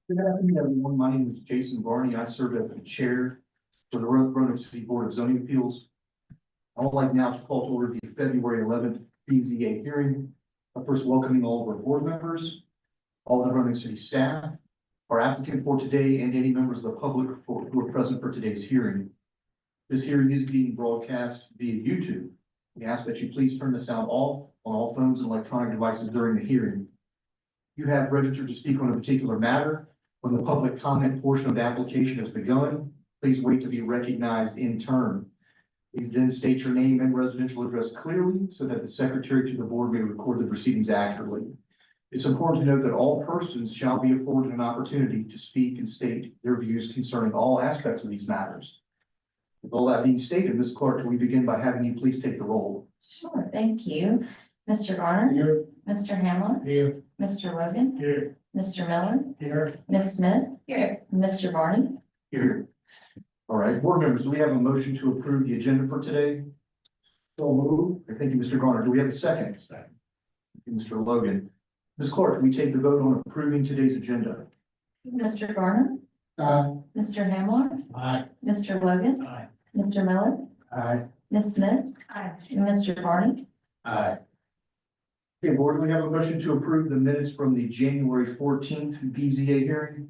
Good afternoon, everyone. My name is Jason Barney. I serve as the chair for the Roanoke City Board of Zoning Appeals. I would like now to call to order the February 11th BZA hearing. First, welcoming all of our board members, all of the Roanoke City staff, our applicant for today, and any members of the public who are present for today's hearing. This hearing is being broadcast via YouTube. We ask that you please turn the sound off on all phones and electronic devices during the hearing. You have registered to speak on a particular matter. When the public comment portion of the application has begun, please wait to be recognized in turn. Please then state your name and residential address clearly so that the secretary to the board may record the proceedings accurately. It's important to note that all persons shall be afforded an opportunity to speak and state their views concerning all aspects of these matters. With all that being stated, Ms. Clark, can we begin by having you please take the roll? Sure, thank you. Mr. Garner. Here. Mr. Hamlin. Here. Mr. Logan. Here. Mr. Miller. Here. Ms. Smith. Here. Mr. Barney. Here. All right, board members, do we have a motion to approve the agenda for today? So move. Thank you, Mr. Garner. Do we have a second? Second. Mr. Logan. Ms. Clark, can we take the vote on approving today's agenda? Mr. Garner. Mr. Hamlin. Aye. Mr. Logan. Aye. Mr. Miller. Aye. Ms. Smith. Aye. And Mr. Barney. Aye. Okay, board, do we have a motion to approve the minutes from the January 14th BZA hearing?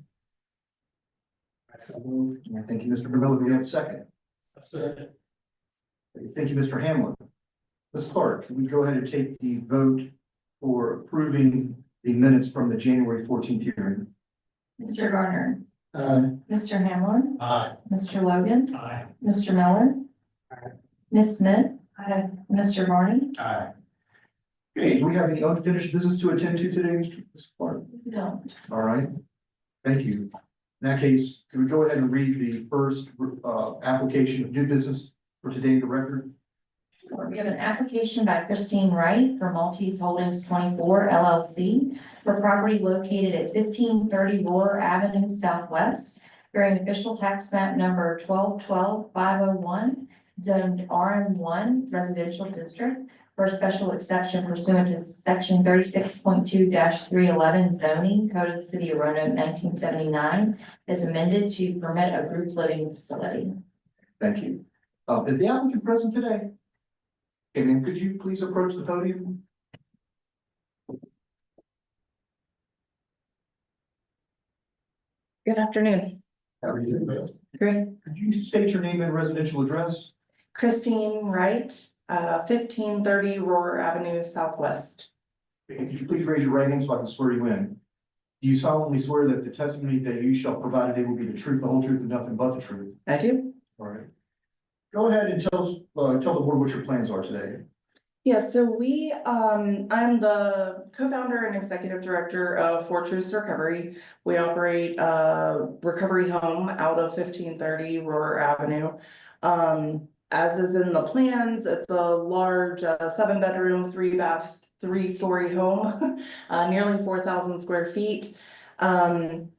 Thank you, Mr. Miller. Do we have a second? Second. Thank you, Mr. Hamlin. Ms. Clark, can we go ahead and take the vote for approving the minutes from the January 14th hearing? Mr. Garner. Aye. Mr. Hamlin. Aye. Mr. Logan. Aye. Mr. Miller. Aye. Ms. Smith. Aye. Mr. Barney. Aye. Okay, do we have any unfinished business to attend to today, Mr. Clark? Don't. All right, thank you. In that case, can we go ahead and read the first application of new business for today in the record? We have an application by Christine Wright for Maltese Holdings 24 LLC for property located at 1530 Roar Avenue Southwest, bearing official tax map number 1212501, zoned RM1 residential district for a special exception pursuant to section 36.2-311 zoning code of the city of Roanoke 1979 as amended to permit a group living facility. Thank you. Is the applicant present today? Okay, ma'am, could you please approach the podium? Good afternoon. How are you doing? Great. Could you state your name and residential address? Christine Wright, 1530 Roar Avenue Southwest. And could you please raise your right hand so I can swear you in? Do you solemnly swear that the testimony that you shall provide today will be the truth, the whole truth, and nothing but the truth? I do. All right. Go ahead and tell the board what your plans are today. Yeah, so I'm the co-founder and executive director of Fortress Recovery. We operate a recovery home out of 1530 Roar Avenue. As is in the plans, it's a large 7-bedroom, 3-bath, 3-story home, nearly 4,000 square feet. And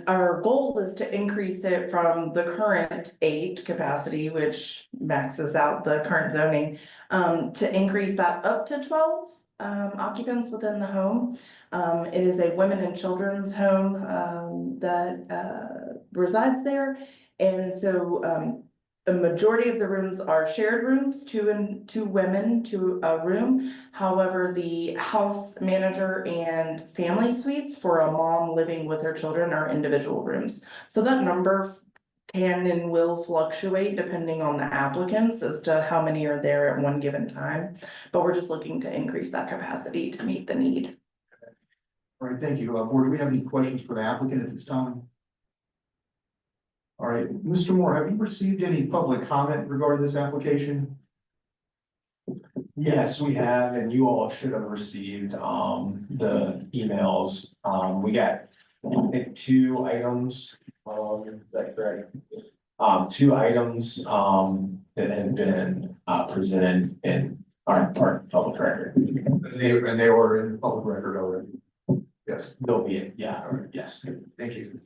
our goal is to increase it from the current 8 capacity, which maxes out the current zoning, to increase that up to 12 occupants within the home. It is a women and children's home that resides there. And so a majority of the rooms are shared rooms, two women to a room. However, the house manager and family suites for a mom living with her children are individual rooms. So that number can and will fluctuate depending on the applicants as to how many are there at one given time. But we're just looking to increase that capacity to meet the need. All right, thank you. Board, do we have any questions for the applicant at this time? All right, Mr. Moore, have you received any public comment regarding this application? Yes, we have, and you all should have received the emails. We got, I think, 2 items, is that correct? 2 items that have been presented in our public record. And they were in the public record already. Yes, They'll be, yeah, or yes. thank you.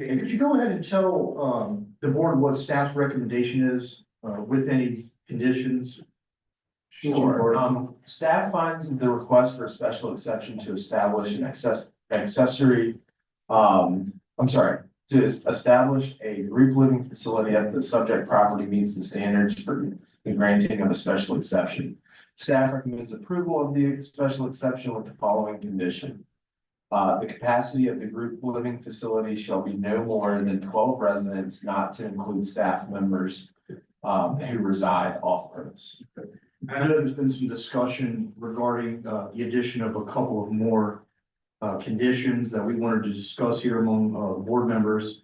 Okay, and could you go ahead and tell the board what staff's recommendation is with any conditions? Sure. Staff finds that the request for a special exception to establish an accessory, I'm sorry, to establish a group living facility at the subject property meets the standards for the granting of a special exception. Staff recommends approval of the special exception with the following condition. The capacity of the group living facility shall be no more than 12 residents, not to include staff members who reside off premise. I know there's been some discussion regarding the addition of a couple of more conditions that we wanted to discuss here among board members.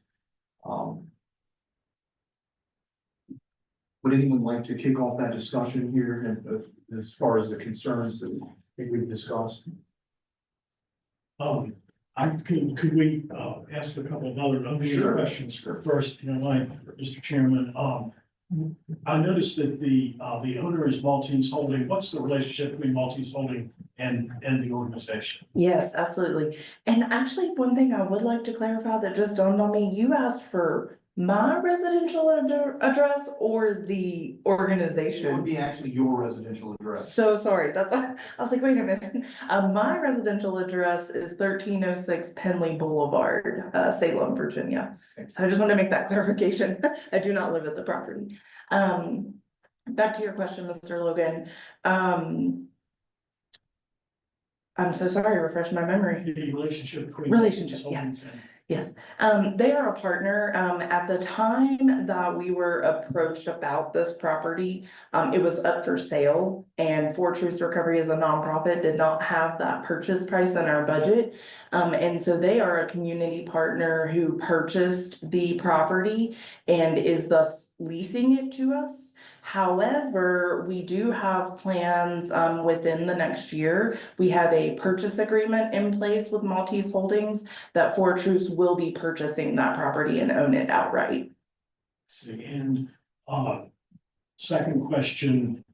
Would anyone like to kick off that discussion here and as far as the concerns that we've discussed? Could we, ask a couple of other Sure. questions first, if you don't mind, Mr. Chairman? I noticed that the owner is Maltese Holding. What's the relationship between Maltese Holding and the organization? Yes, absolutely. And actually, one thing I would like to clarify that just dawned on me, you asked for my residential address or the It would organization? be actually your residential address. So sorry, I was like, wait a minute. My residential address is 1306 Penley Boulevard, Salem, Virginia. So I just want to make that clarification. I do not live at the property. Back to your question, Mr. Logan. I'm so sorry, refresh my memory. The relationship between. Relationship, Maltese Holdings and- Yes, they are a partner. At the time that we were approached about this property, it was up for sale. And For Truth Recovery as a nonprofit did not have that purchase price in our budget. And so they are a community partner who purchased the property and is thus leasing it to us. However, we do have plans within the next year. We have a purchase agreement in place with Maltese Holdings that For Truth will be purchasing that property and own it outright. See, and, second question,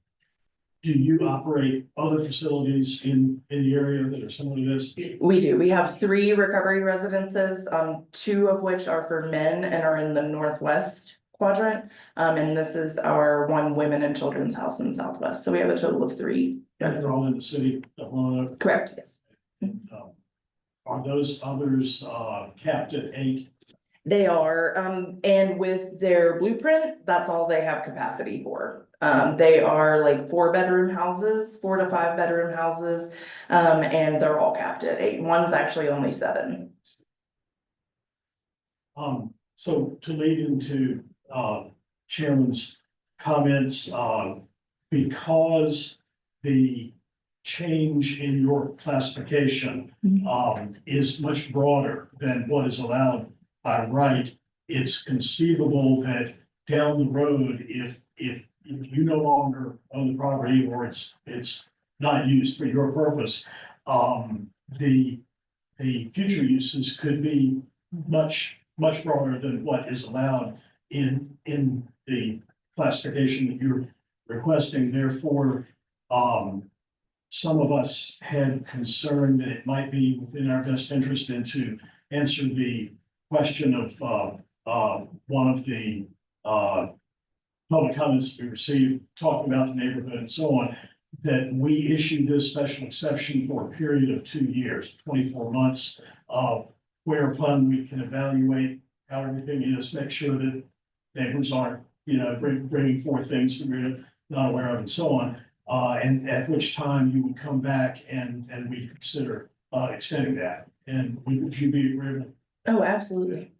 do you operate other facilities in the area that are similar to this? We do. We have 3 recovery residences, 2 of which are for men and are in the northwest quadrant. And this is our one women and children's house in Southwest. So we have a total of 3. They're all in the city of Roanoke. Correct, yes. Are those others, capped at 8? They are, and with their blueprint, that's all they have capacity for. They are like 4-bedroom houses, 4 to 5 bedroom houses, and they're all capped at 8. One's actually only 7. So to lead into, Chairman's comments, because the change in your classification, is much broader than what is allowed by right, it's conceivable that down the road, if you no longer own the property or it's not used for your purpose, the future uses could be much broader than what is allowed in the classification that you're requesting. Therefore, some of us had concern that it might be within our best interest and to answer the question of one of the public comments we received, talking about the neighborhood and so on, that we issue this special exception for a period of 2 years, 24 months, whereupon we can evaluate how everything is, make sure that neighbors aren't, bringing forth things that we're not aware of and so on. And at which time you would come back and we'd consider extending that. And would you be agreeable? Oh, absolutely.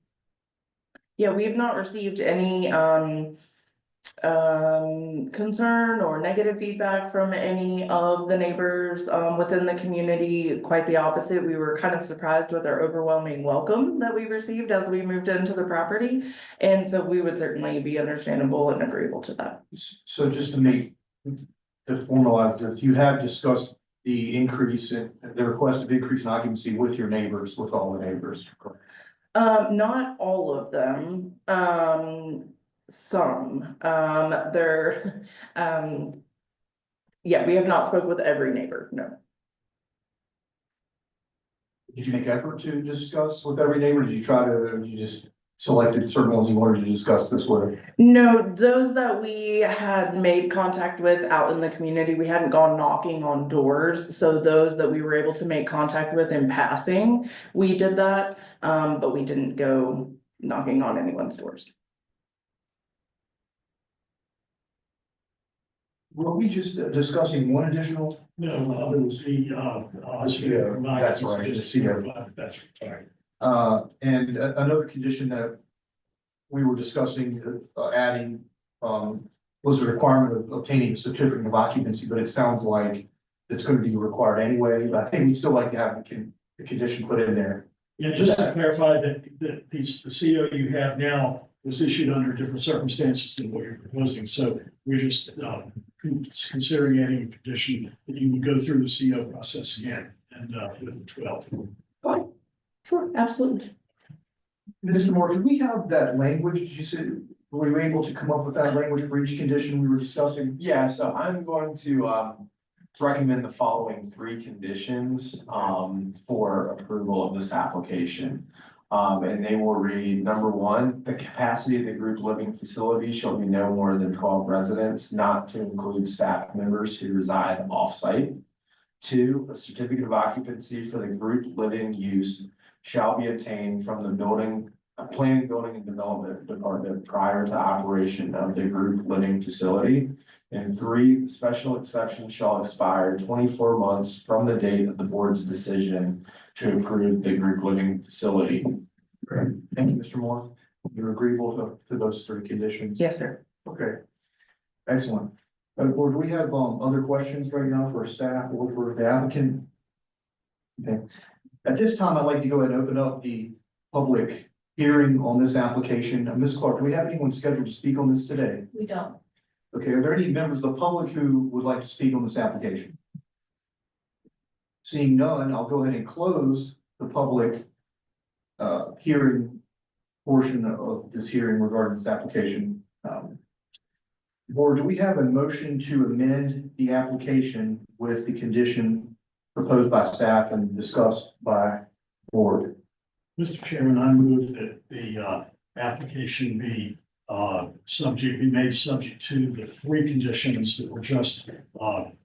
Yeah, we have not received any concern or negative feedback from any of the neighbors within the community. Quite the opposite. We were kind of surprised with our overwhelming welcome that we received as we moved into the property. And so we would certainly be understandable and agreeable to that. So just to formalize this, you have discussed the increase in, the request of increase in occupancy with your neighbors, with all the neighbors. correct? Not all of them, some, yeah, we have not spoke with every neighbor, no. Did you make effort to discuss with every neighbor? Did you try to, you just selected certain ones you wanted to discuss this with? No, those that we had made contact with out in the community, we hadn't gone knocking on doors. So those that we were able to make contact with in passing, we did that, but we didn't go knocking on anyone's doors. Were we just discussing one additional? No, it was the, That's right, the CO. That's right. And another condition that we were discussing, adding, was the requirement of obtaining a certificate of occupancy, but it sounds like it's gonna be required anyway, but I think we'd still like to have the condition put in there. Yeah, just to clarify that, the CO you have now was issued under different circumstances than what you're proposing. So we're just, considering adding a condition that you would go through the CO process again and, with the 12. Fine. Sure, absolutely. Mr. Moore, did we have that language? Did you say, were we able to come up with that language for each condition we were discussing? Yeah, so I'm going to recommend the following three conditions for approval of this application. And they will read, number one, the capacity of the group living facility shall be no more than 12 residents, not to include staff members who reside off-site. Two, a certificate of occupancy for the group living use shall be obtained from the planning, building and development department prior to operation of the group living facility. And three, the special exception shall expire 24 months from the date of the board's decision to approve the group living facility. Great. Thank you, Mr. Moore. You're agreeable to those three conditions? Yes, sir. Okay. Excellent. Board, do we have other questions right now for staff or for the applicant? Okay. At this time, I'd like to go ahead and open up the public hearing on this application. Ms. Clark, do we have anyone scheduled to speak on this today? We don't. Okay, are there any members of the public who would like to speak on this application? Seeing none, I'll go ahead and close the public hearing portion of this hearing regarding this application. Board, do we have a motion to amend the application with the condition proposed by staff and discussed by board? Mr. Chairman, I move that the application be made subject to the three conditions that were just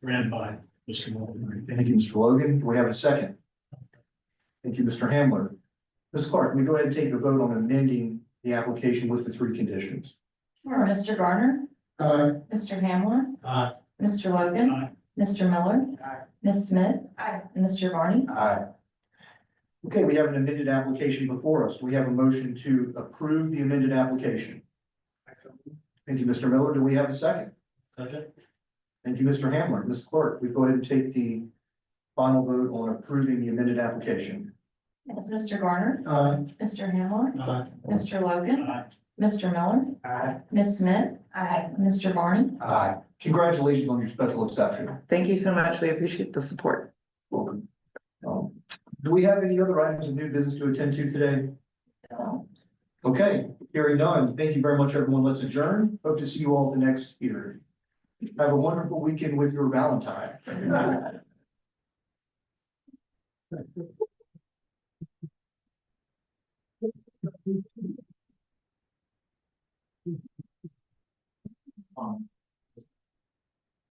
read by Mr. Moore. Thank you, Mr. Logan. Do we have a second? Thank you, Mr. Hamler. Ms. Clark, can we go ahead and take the vote on amending the application with the three conditions? Sure, Mr. Garner. Aye. Mr. Hamler. Aye. Mr. Logan. Aye. Mr. Miller. Aye. Ms. Smith. Aye. And Mr. Barney. Aye. Okay, we have an amended application before us. We have a motion to approve the amended application. Thank you, Mr. Miller. Do we have a second? Second. Thank you, Mr. Hamler. Ms. Clark, we go ahead and take the final vote on approving the amended application. Yes, Mr. Garner. Aye. Mr. Hamler. Aye. Mr. Logan. Aye. Mr. Miller. Aye. Ms. Smith. Aye. Mr. Barney. Aye. Congratulations on your special exception. Thank you so much. We appreciate the support. Welcome. Do we have any other items of new business to attend to today? No. Okay, hearing none. Thank you very much, everyone. Let's adjourn. Hope to see you all at the next hearing. Have a wonderful weekend with your Valentine.